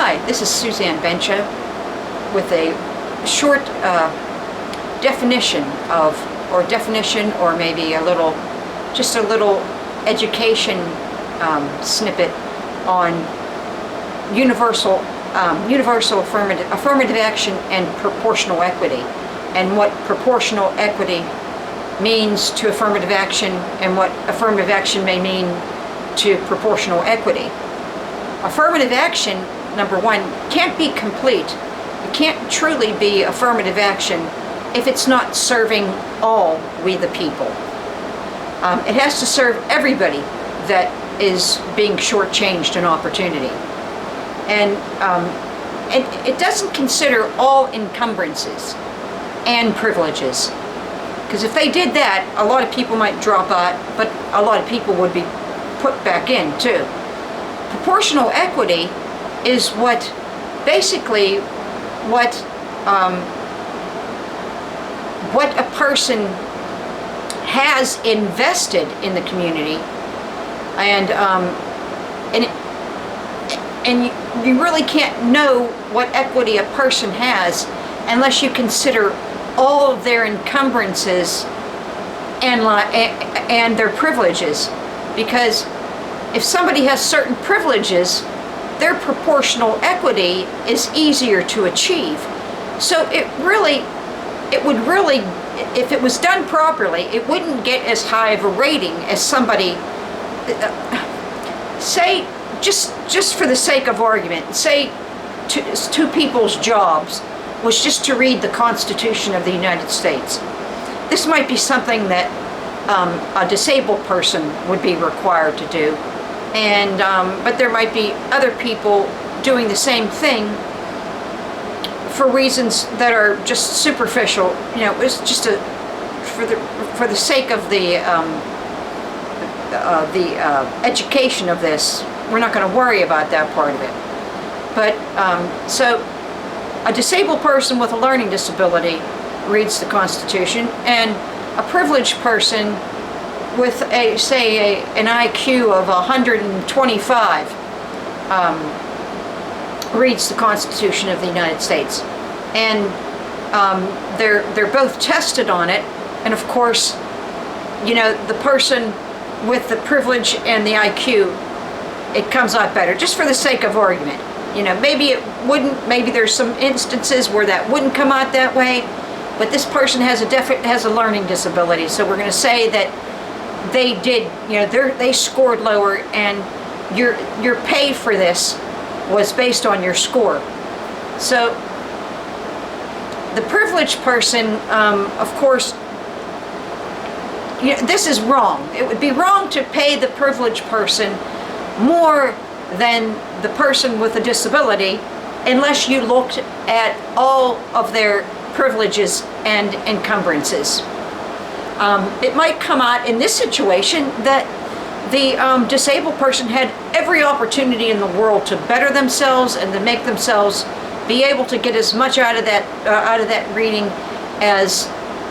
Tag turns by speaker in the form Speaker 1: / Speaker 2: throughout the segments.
Speaker 1: Hi, this is Suzanne Bencha with a short definition or maybe just a little education snippet on universal affirmative action and proportional equity, and what proportional equity means to affirmative action and what affirmative action may mean to proportional equity. Affirmative action, number one, can't be complete. It can't truly be affirmative action if it's not serving all we the people. It has to serve everybody that is being shortchanged an opportunity. And it doesn't consider all encumbrances and privileges. Because if they did that, a lot of people might drop out, but a lot of people would be put back in too. Proportional equity is basically what a person has invested in the community, and you really can't know what equity a person has unless you consider all of their encumbrances and their privileges. Because if somebody has certain privileges, their proportional equity is easier to achieve. So it would really, if it was done properly, it wouldn't get as high of a rating as somebody, say, just for the sake of argument, say two people's jobs was just to read the Constitution of the United States. This might be something that a disabled person would be required to do, but there might be other people doing the same thing for reasons that are just superficial. You know, it's just for the sake of the education of this. We're not going to worry about that part of it. But so a disabled person with a learning disability reads the Constitution, and a privileged person with an IQ of 125 reads the Constitution of the United States, and they're both tested on it. And of course, you know, the person with the privilege and the IQ, it comes out better, just for the sake of argument. You know, maybe it wouldn't. Maybe there's some instances where that wouldn't come out that way. But this person has a learning disability, so we're going to say that they did. You know, they scored lower, and your pay for this was based on your score. So the privileged person, of course, you know, this is wrong. It would be wrong to pay the privileged person more than the person with a disability unless you looked at all of their privileges and encumbrances. It might come out in this situation that the disabled person had every opportunity in the world to better themselves and to make themselves be able to get as much out of that reading as,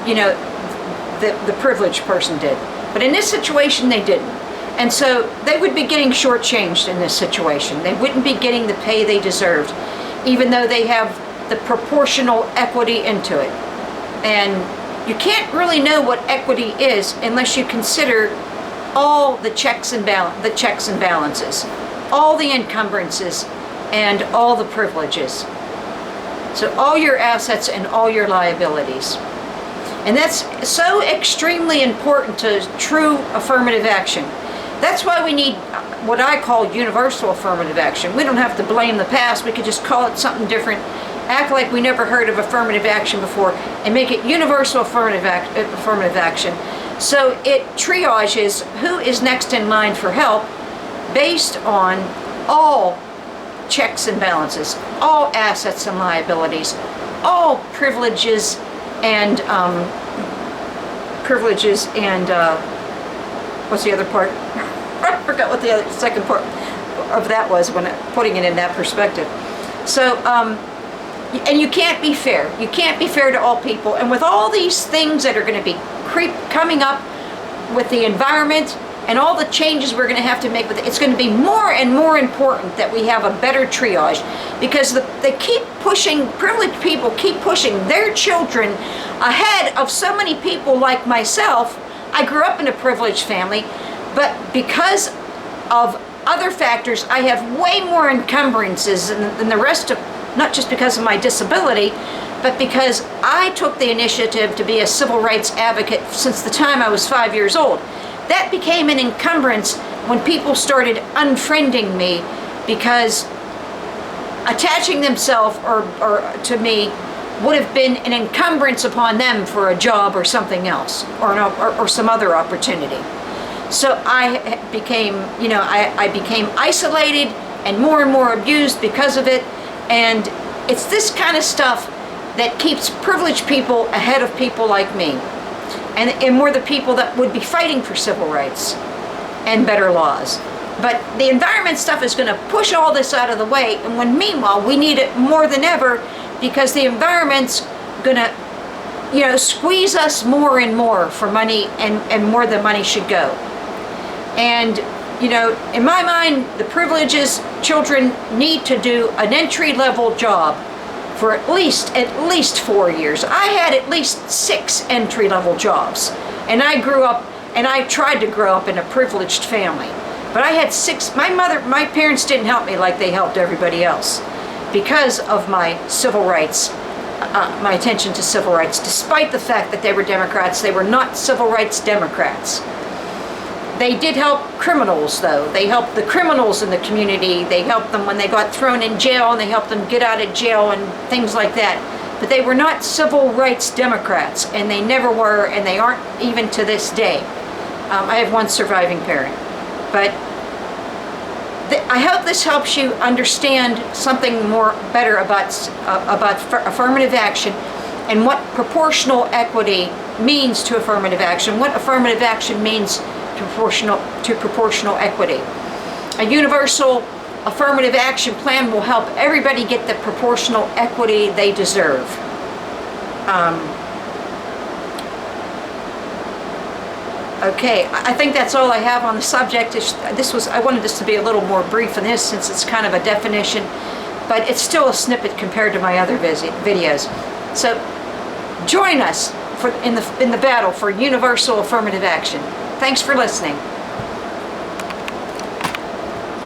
Speaker 1: you know, the privileged person did. But in this situation, they didn't. And so they would be getting shortchanged in this situation. They wouldn't be getting the pay they deserved, even though they have the proportional equity into it. And you can't really know what equity is unless you consider all the checks and balances, all the encumbrances, and all the privileges. So all your assets and all your liabilities. And that's so extremely important to true affirmative action. That's why we need what I call universal affirmative action. We don't have to blame the past. We could just call it something different, act like we never heard of affirmative action before, and make it universal affirmative action. So it triages who is next in line for help based on all checks and balances, all assets and liabilities, all privileges and what's the other part? I forgot what the second part of that was when putting it in that perspective. So, and you can't be fair. You can't be fair to all people. And with all these things that are going to be coming up with the environment and all the changes we're going to have to make with it, it's going to be more and more important that we have a better triage, because they keep pushing, privileged people keep pushing their children ahead of so many people like myself. I grew up in a privileged family, but because of other factors, I have way more encumbrances than the rest of, not just because of my disability, but because I took the initiative to be a civil rights advocate since the time I was 5 years old. That became an encumbrance when people started unfriending me, because attaching themselves or to me would have been an encumbrance upon them for a job or something else, or some other opportunity. So I became, I became isolated and more abused because of it. And it's this kind of stuff that keeps privileged people ahead of people like me, and more the people that would be fighting for civil rights and better laws. But the environment stuff is going to push all this out of the way, and when meanwhile we need it more than ever, because the environment's going to, squeeze us more and more for money, and more than money should go. And, in my mind, the privileges children need to do an entry-level job for at least 4 years. I had at least 6 entry-level jobs, and I tried to grow up in a privileged family. But I had 6. My parents didn't help me like they helped everybody else, because of my civil rights, my attention to civil rights. Despite the fact that they were Democrats, they were not civil rights Democrats. They did help criminals, though. They helped the criminals in the community. They helped them when they got thrown in jail, and they helped them get out of jail and things like that. But they were not civil rights Democrats, and they never were, and they aren't even to this day. I have one surviving parent. But I hope this helps you understand something more better about affirmative action, and what proportional equity means to affirmative action, what affirmative action means to proportional equity. A universal affirmative action plan will help everybody get the proportional equity they deserve. Okay, I think that's all I have on the subject. I wanted this to be a little more brief in this, since it's kind of a definition, but it's still a snippet compared to my other videos. So join us in the battle for universal affirmative action. Thanks for listening.